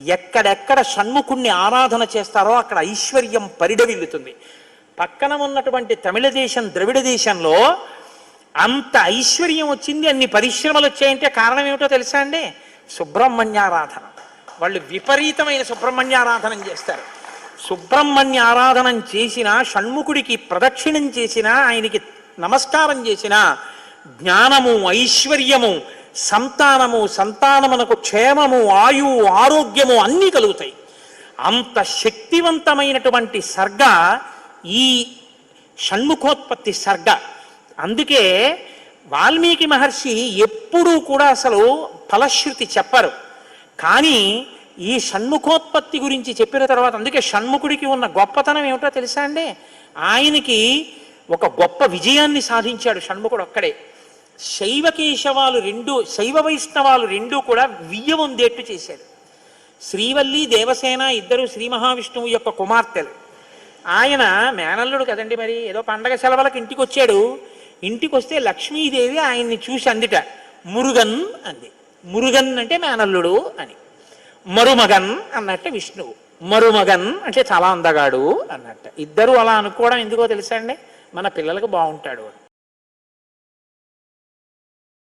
ఎక్కడెక్కడ షణ్ముఖుణ్ణి ఆరాధన చేస్తారో అక్కడ ఐశ్వర్యం పరిడవిల్లుతుంది. పక్కన ఉన్నటువంటి తమిళ దేశం, ద్రవిడ దేశంలో అంత ఐశ్వర్యం వచ్చింది, అన్ని పరిశ్రమలు వచ్చాయంటే కారణం ఏమిటో తెలుసా అండి? సుబ్రహ్మణ్యారాధన. వాళ్ళు విపరీతమైన సుబ్రహ్మణ్యారాధనం చేస్తారు. సుబ్రహ్మణ్య ఆరాధనం చేసినా, షణ్ముఖుడికి ప్రదక్షిణం చేసినా, ఆయనకి నమస్కారం చేసినా జ్ఞానము, ఐశ్వర్యము, సంతానము, సంతానమునకు క్షేమము, ఆయువు, ఆరోగ్యము అన్నీ కలుగుతాయి. అంత శక్తివంతమైనటువంటి సర్గ ఈ షణ్ముఖోత్పత్తి సర్గ. అందుకే వాల్మీకి మహర్షి ఎప్పుడూ కూడా అసలు ఫలశ్రుతి చెప్పరు. కానీ ఈ షణ్ముఖోత్పత్తి గురించి చెప్పిన తర్వాత, అందుకే షణ్ముఖుడికి ఉన్న గొప్పతనం ఏమిటో తెలుసా అండి? ఆయనకి ఒక గొప్ప విజయాన్ని సాధించాడు షణ్ముఖుడు ఒక్కడే. శైవ వైష్ణవాలు రెండూ కూడా వియ్యవందేట్టు చేశాడు. శ్రీవల్లి, దేవసేన ఇద్దరు శ్రీ మహావిష్ణువు యొక్క కుమార్తెలు. ఆయన మేనల్లుడు కదండి, మరి ఏదో పండగ సెలవులకు ఇంటికి వచ్చాడు. ఇంటికి వస్తే లక్ష్మీదేవి ఆయన్ని చూసి అందిట, మురుగన్ అంది. మురుగన్ అంటే మేనల్లుడు అని. మరుమగన్ అన్నట్టు విష్ణువు. మరుమగన్ అంటే చాలా అందగాడు అన్నట్టు. ఇద్దరు అలా అనుకోవడం ఎందుకో తెలుసా అండి? మన పిల్లలకు బాగుంటాడు.